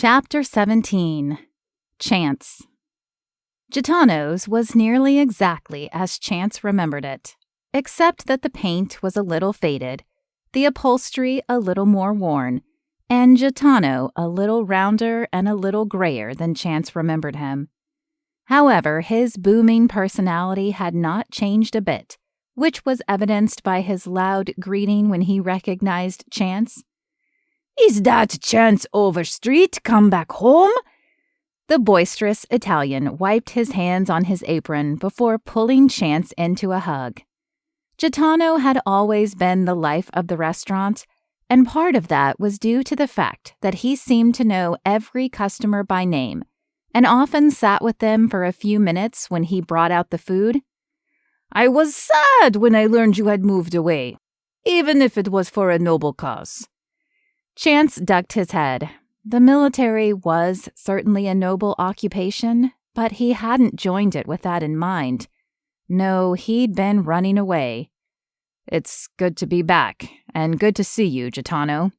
Chapter 17. Chance. Gitano's was nearly exactly as Chance remembered it, except that the paint was a little faded, the upholstery a little more worn, and Gitano a little rounder and a little grayer than Chance remembered him. However, his booming personality had not changed a bit, which was evidenced by his loud greeting when he recognized Chance. "Is that Chance Overstreet come back home?" The boisterous Italian wiped his hands on his apron before pulling Chance into a hug. Gitano had always been the life of the restaurant, and part of that was due to the fact that he seemed to know every customer by name and often sat with them for a few minutes when he brought out the food. "I was sad when I learned you had moved away, even if it was for a noble cause." Chance ducked his head. The military was certainly a noble occupation, but he hadn't joined it with that in mind. No, he'd been running away. "It's good to be back, and good to see you, Gitano."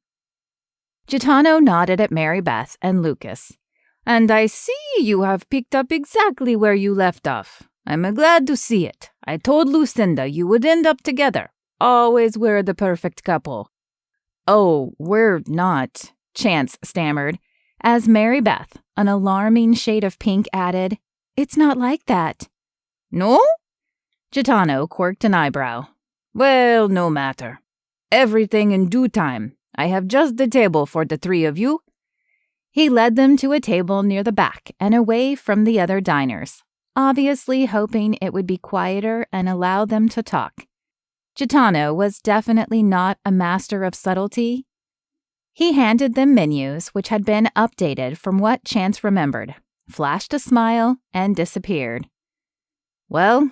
Gitano nodded at Merribeth and Lucas. "And I see you have picked up exactly where you left off. I'm glad to see it. I told Lucinda you would end up together. Always were the perfect couple." "Oh, we're not," Chance stammered, as Merribeth, an alarming shade of pink, added, "It's not like that." "No?" Gitano quirked an eyebrow. "Well, no matter. Everything in due time. I have just the table for the three of you." He led them to a table near the back and away from the other diners, obviously hoping it would be quieter and allow them to talk. Gitano was definitely not a master of subtlety. He handed them menus which had been updated from what Chance remembered, flashed a smile, and disappeared. "Well,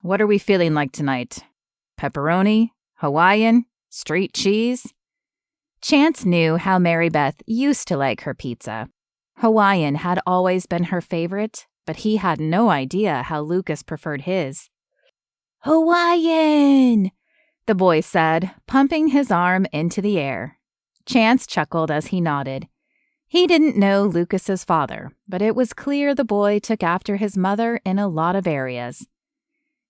what are we feeling like tonight? Pepperoni? Hawaiian? Street cheese?" Chance knew how Merribeth used to like her pizza. Hawaiian had always been her favorite, but he had no idea how Lucas preferred his. "Hawaiian!" the boy said, pumping his arm into the air. Chance chuckled as he nodded. He didn't know Lucas's father, but it was clear the boy took after his mother in a lot of areas.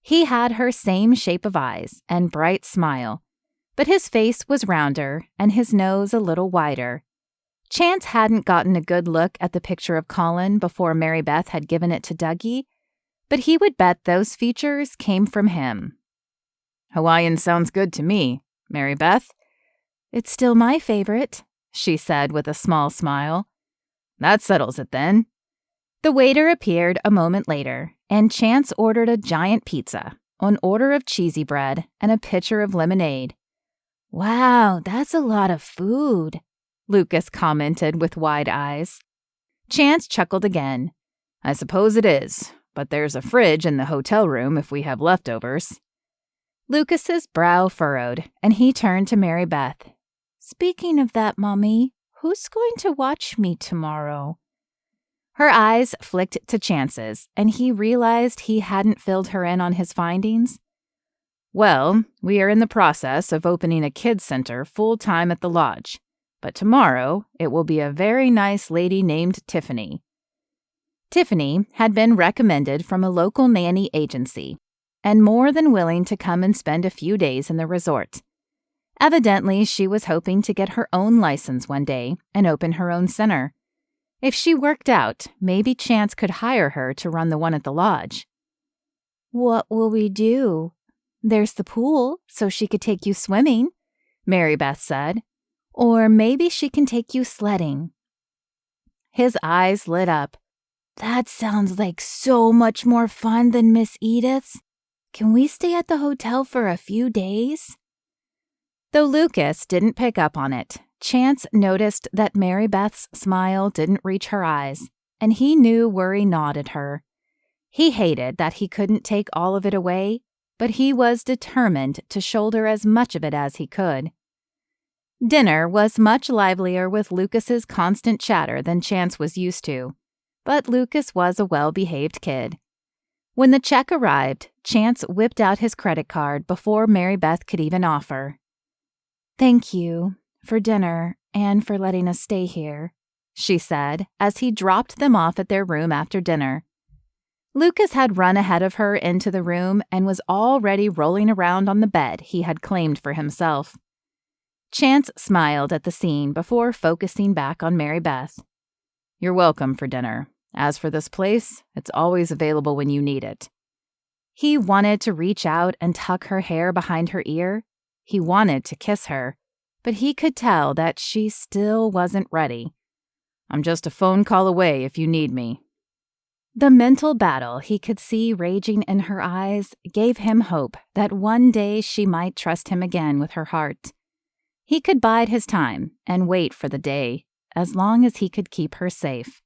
He had her same shape of eyes and bright smile, but his face was rounder and his nose a little wider. Chance hadn't gotten a good look at the picture of Colin before Merribeth had given it to Dougie, but he would bet those features came from him. "Hawaiian sounds good to me. Merribeth?" "It's still my favorite," she said with a small smile. "That settles it then." The waiter appeared a moment later, and Chance ordered a giant pizza, an order of cheesy bread, and a pitcher of lemonade. "Wow, that's a lot of food," Lucas commented with wide eyes. Chance chuckled again. "I suppose it is, but there's a fridge in the hotel room if we have leftovers." Lucas's brow furrowed, and he turned to Merribeth. "Speaking of that, Mommy, who's going to watch me tomorrow?" Her eyes flicked to Chance's, and he realized he hadn't filled her in on his findings. "Well, we are in the process of opening a kids' center full-time at the lodge, but tomorrow it will be a very nice lady named Tiffany." Tiffany had been recommended from a local nanny agency, and more than willing to come and spend a few days in the resort. Evidently, she was hoping to get her own license one day and open her own center. If she worked out, maybe Chance could hire her to run the one at the lodge. "What will we do?" "There's the pool, so she could take you swimming," Merribeth said. "Or maybe she can take you sledding." His eyes lit up. "That sounds like so much more fun than Miss Edith's. Can we stay at the hotel for a few days?" Though Lucas didn't pick up on it, Chance noticed that Merribeth's smile didn't reach her eyes, and he knew worry gnawed at her. He hated that he couldn't take all of it away, but he was determined to shoulder as much of it as he could. Dinner was much livelier with Lucas's constant chatter than Chance was used to, but Lucas was a well-behaved kid. When the check arrived, Chance whipped out his credit card before Merribeth could even offer. "Thank you for dinner and for letting us stay here." she said as he dropped them off at their room after dinner. Lucas had run ahead of her into the room and was already rolling around on the bed he had claimed for himself. Chance smiled at the scene before focusing back on Merribeth. "You're welcome for dinner. As for this place, it's always available when you need it." He wanted to reach out and tuck her hair behind her ear. He wanted to kiss her, but he could tell that she still wasn't ready. "I'm just a phone call away if you need me." The mental battle he could see raging in her eyes gave him hope that one day she might trust him again with her heart. He could bide his time and wait for the day, as long as he could keep her safe.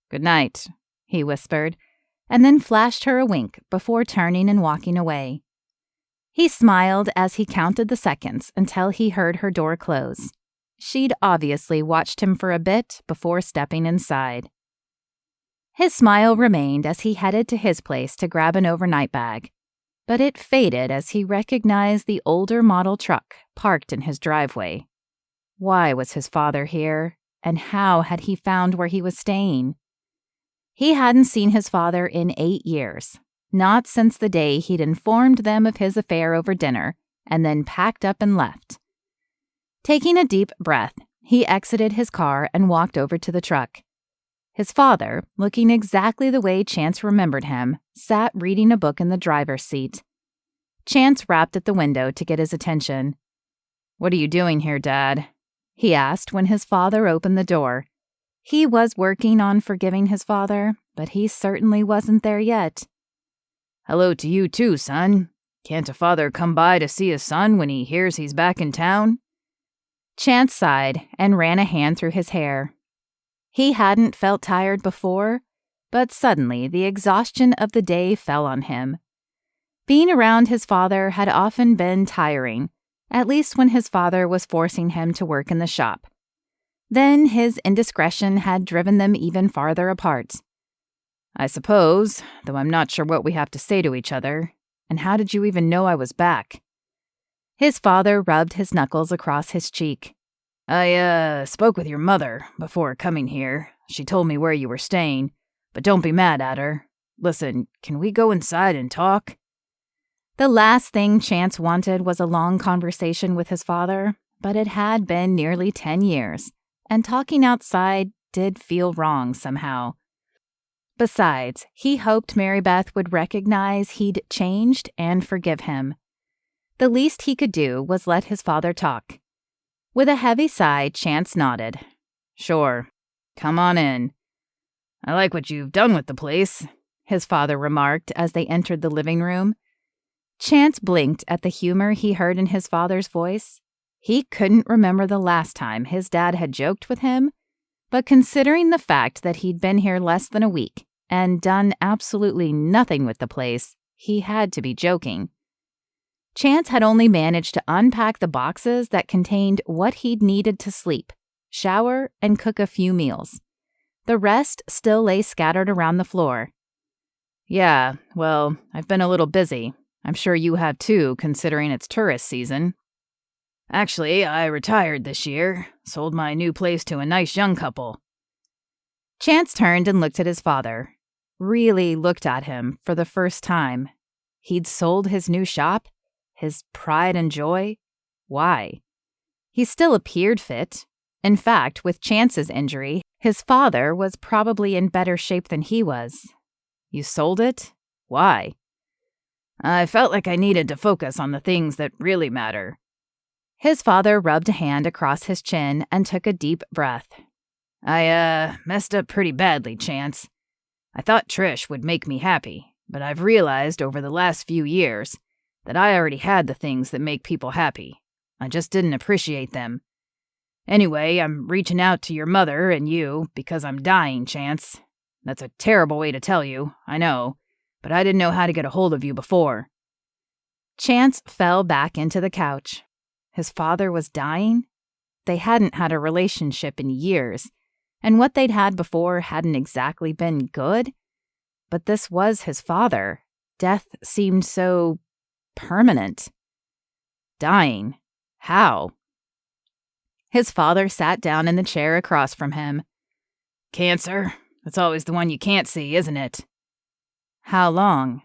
"Good night," he whispered, and then flashed her a wink before turning and walking away. He smiled as he counted the seconds until he heard her door close. She'd obviously watched him for a bit before stepping inside. His smile remained as he headed to his place to grab an overnight bag, but it faded as he recognized the older model truck parked in his driveway. Why was his father here, and how had he found where he was staying? He hadn't seen his father in 8 years, not since the day he'd informed them of his affair over dinner and then packed up and left. Taking a deep breath, he exited his car and walked over to the truck. His father, looking exactly the way Chance remembered him, sat reading a book in the driver's seat. Chance rapped at the window to get his attention. "What are you doing here, Dad?" he asked when his father opened the door. He was working on forgiving his father, but he certainly wasn't there yet. "Hello to you too, son. Can't a father come by to see his son when he hears he's back in town?" Chance sighed and ran a hand through his hair. He hadn't felt tired before, but suddenly the exhaustion of the day fell on him. Being around his father had often been tiring, at least when his father was forcing him to work in the shop. Then his indiscretion had driven them even farther apart. "I suppose, though I'm not sure what we have to say to each other. And how did you even know I was back?" His father rubbed his knuckles across his cheek. "I spoke with your mother before coming here. She told me where you were staying, but don't be mad at her. Listen, can we go inside and talk?" The last thing Chance wanted was a long conversation with his father, but it had been nearly 10 years, and talking outside did feel wrong somehow. Besides, he hoped Merribeth would recognize he'd changed and forgive him. The least he could do was let his father talk. With a heavy sigh, Chance nodded. "Sure. Come on in." "I like what you've done with the place," his father remarked as they entered the living room. Chance blinked at the humor he heard in his father's voice. He couldn't remember the last time his dad had joked with him, but considering the fact that he'd been here less than a week and done absolutely nothing with the place, he had to be joking. Chance had only managed to unpack the boxes that contained what he'd needed to sleep, shower, and cook a few meals. The rest still lay scattered around the floor. "Yeah, well, I've been a little busy. I'm sure you have too, considering it's tourist season." "Actually, I retired this year. Sold my new place to a nice young couple." Chance turned and looked at his father. Really looked at him for the first time. He'd sold his new shop? His pride and joy? Why? He still appeared fit. In fact, with Chance's injury, his father was probably in better shape than he was. "You sold it? Why?" "I felt like I needed to focus on the things that really matter." His father rubbed a hand across his chin and took a deep breath. I messed up pretty badly, Chance. I thought Trish would make me happy, but I've realized over the last few years that I already had the things that make people happy. I just didn't appreciate them. Anyway, I'm reaching out to your mother and you because I'm dying, Chance. That's a terrible way to tell you, I know, but I didn't know how to get a hold of you before." Chance fell back into the couch. His father was dying? They hadn't had a relationship in years, and what they'd had before hadn't exactly been good. But this was his father. Death seemed so permanent. Dying? How? His father sat down in the chair across from him. Cancer? That's always the one you can't see, isn't it? How long?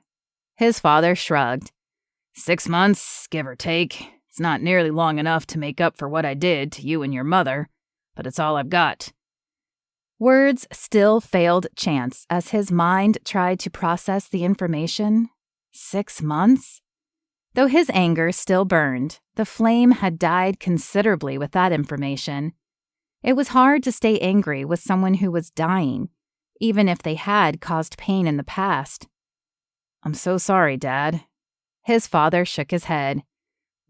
His father shrugged. 6 months, give or take. It's not nearly long enough to make up for what I did to you and your mother, but it's all I've got. Words still failed Chance as his mind tried to process the information. 6 months? Though his anger still burned, the flame had died considerably with that information. It was hard to stay angry with someone who was dying, even if they had caused pain in the past. I'm so sorry, Dad. His father shook his head.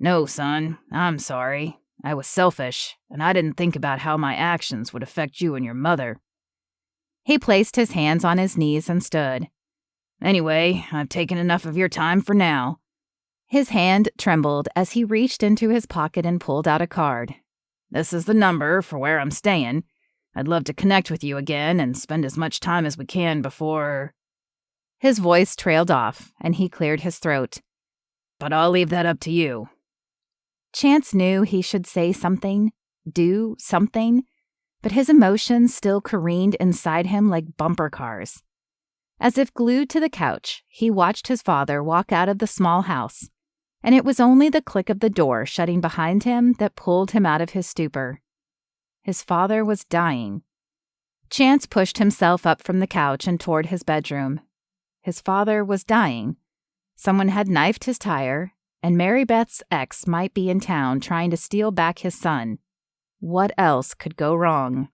No, son, I'm sorry. I was selfish, and I didn't think about how my actions would affect you and your mother. He placed his hands on his knees and stood. Anyway, I've taken enough of your time for now. His hand trembled as he reached into his pocket and pulled out a card. This is the number for where I'm staying. I'd love to connect with you again and spend as much time as we can before... His voice trailed off, and he cleared his throat. But I'll leave that up to you. Chance knew he should say something, do something, but his emotions still careened inside him like bumper cars. As if glued to the couch, he watched his father walk out of the small house, and it was only the click of the door shutting behind him that pulled him out of his stupor. His father was dying. Chance pushed himself up from the couch and toward his bedroom. His father was dying. Someone had knifed his tire, and Merribeth's ex might be in town trying to steal back his son. What else could go wrong?